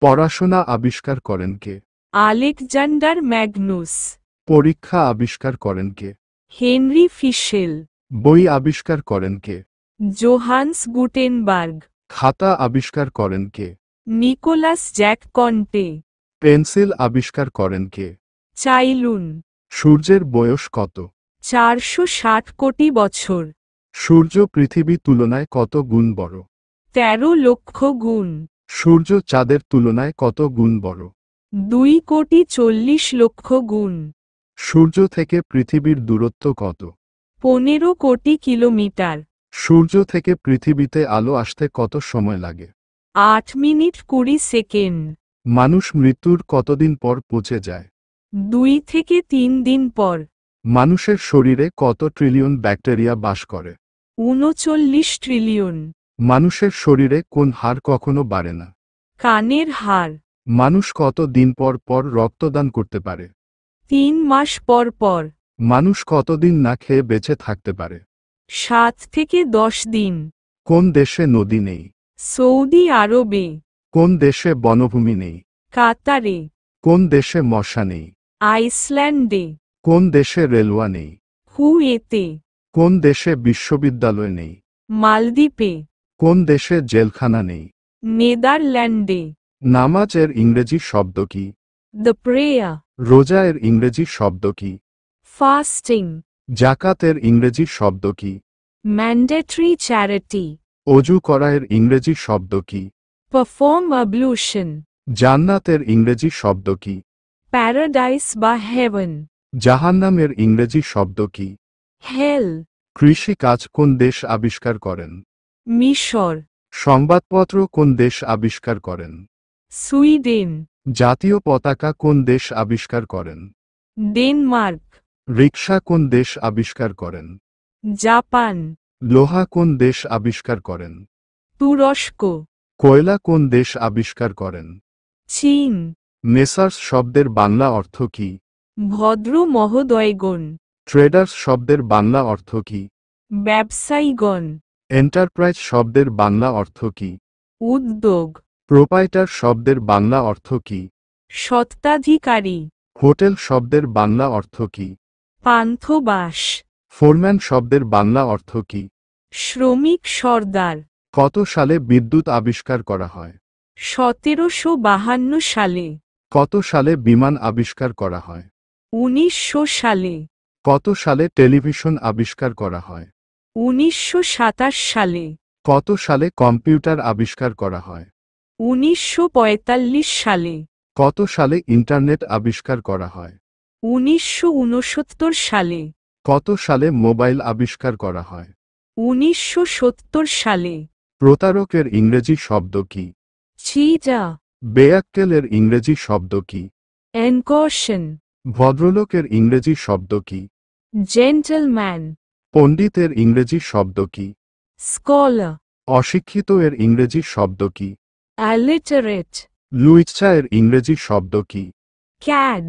পড়াশোনা আবিষ্কার করেন কে? Alexander Magnus. পরীক্ষা আবিষ্কার করেন কে? হেনরি ফিশেল। বই আবিষ্কার করেন কে? Johannes Gutenberg. খাতা আবিষ্কার করেন কে? Nicolas Jacques Conte. পেন্সিল আবিষ্কার করেন কে? চাইলুন। সূর্যের বয়স কত? 460 কোটি বছর। সূর্য পৃথিবী তুলনায় কত গুণ বড়? 13 লক্ষ গুণ। সূর্য চাঁদের তুলনায় কত গুণ বড়? 2,40,00,000 গুণ। সূর্য থেকে পৃথিবীর দূরত্ব কত? 15 কোটি কিলোমিটার। সূর্য থেকে পৃথিবীতে আলো আসতে কত সময় লাগে? 8 মিনিট 20 সেকেন্ড। মানুষ মৃত্যুর কতদিন পর পচে যায়? 2 থেকে 3 দিন পর। মানুষের শরীরে কত ট্রিলিয়ন ব্যাকটেরিয়া বাস করে? 39 ট্রিলিয়ন। মানুষের শরীরে কোন হাড় কখনো বাড়ে না? কানের হাড়। মানুষ কত দিন পর পর রক্তদান করতে পারে? 3 মাস পর পর। মানুষ কতদিন না খেয়ে বেঁচে থাকতে পারে? 7 থেকে 10 দিন। কোন দেশে নদী নেই? সৌদি আরবে। কোন দেশে বনভূমি নেই? কাতারে। কোন দেশে মশা নেই? আইসল্যান্ডে। কোন দেশে রেলওয়ে নেই? কুয়েতে। কোন দেশে বিশ্ববিদ্যালয় নেই? মালদ্বীপে। কোন দেশে জেলখানা নেই? নেদারল্যান্ডে। নামাজ এর ইংরেজি শব্দ কি? The prayer. রোজা এর ইংরেজি শব্দ কি? ফাস্টিং। জাকাত এর ইংরেজি শব্দ কি? Mandatory charity. অজু করা এর ইংরেজি শব্দ কি? পারফর্ম অ্যাবলুশন। জান্নাতের ইংরেজি শব্দ কি? প্যারাডাইস বা হেভেন। জাহান্নামের ইংরেজি শব্দ কি? হেল। কৃষি কাজ কোন দেশ আবিষ্কার করেন? মিশর। সংবাদপত্র কোন দেশ আবিষ্কার করেন? সুইডেন। জাতীয় পতাকা কোন দেশ আবিষ্কার করেন? ডেনমার্ক। রিকশা কোন দেশ আবিষ্কার করেন? জাপান। লোহা কোন দেশ আবিষ্কার করেন? তুরস্ক। কয়লা কোন দেশ আবিষ্কার করেন? চীন। মেসার্স শব্দের বাংলা অর্থ কি? ভদ্র মহোদয়গণ। ট্রেডার্স শব্দের বাংলা অর্থ কি? ব্যবসায়ীগণ। এন্টারপ্রাইজ শব্দের বাংলা অর্থ কি? উদ্যোগ। প্রোপাইটার শব্দের বাংলা অর্থ কি? স্বত্বাধিকারী। হোটেল শব্দের বাংলা অর্থ কি? পান্থবাস। ফোরম্যান শব্দের বাংলা অর্থ কি? শ্রমিক সর্দার। কত সালে বিদ্যুৎ আবিষ্কার করা হয়? 1752 সালে। কত সালে বিমান আবিষ্কার করা হয়? 1900 সালে। কত সালে টেলিভিশন আবিষ্কার করা হয়? 1927 সালে। কত সালে কম্পিউটার আবিষ্কার করা হয়? 1945 সালে। কত সালে ইন্টারনেট আবিষ্কার করা হয়? 1969 সালে। কত সালে মোবাইল আবিষ্কার করা হয়? 1970 সালে। প্রতারকের ইংরেজি শব্দ কি? চিটা। বেয়াক্কেলের ইংরেজি শব্দ কি? এনকশন। ভদ্রলোকের ইংরেজি শব্দ কি? জেন্টলম্যান। পণ্ডিতের ইংরেজি শব্দ কি? স্কলার। অশিক্ষিত এর ইংরেজি শব্দ কি? অ্যালিটারেট। লুইচ্ছা এর ইংরেজি শব্দ কি? ক্যাড।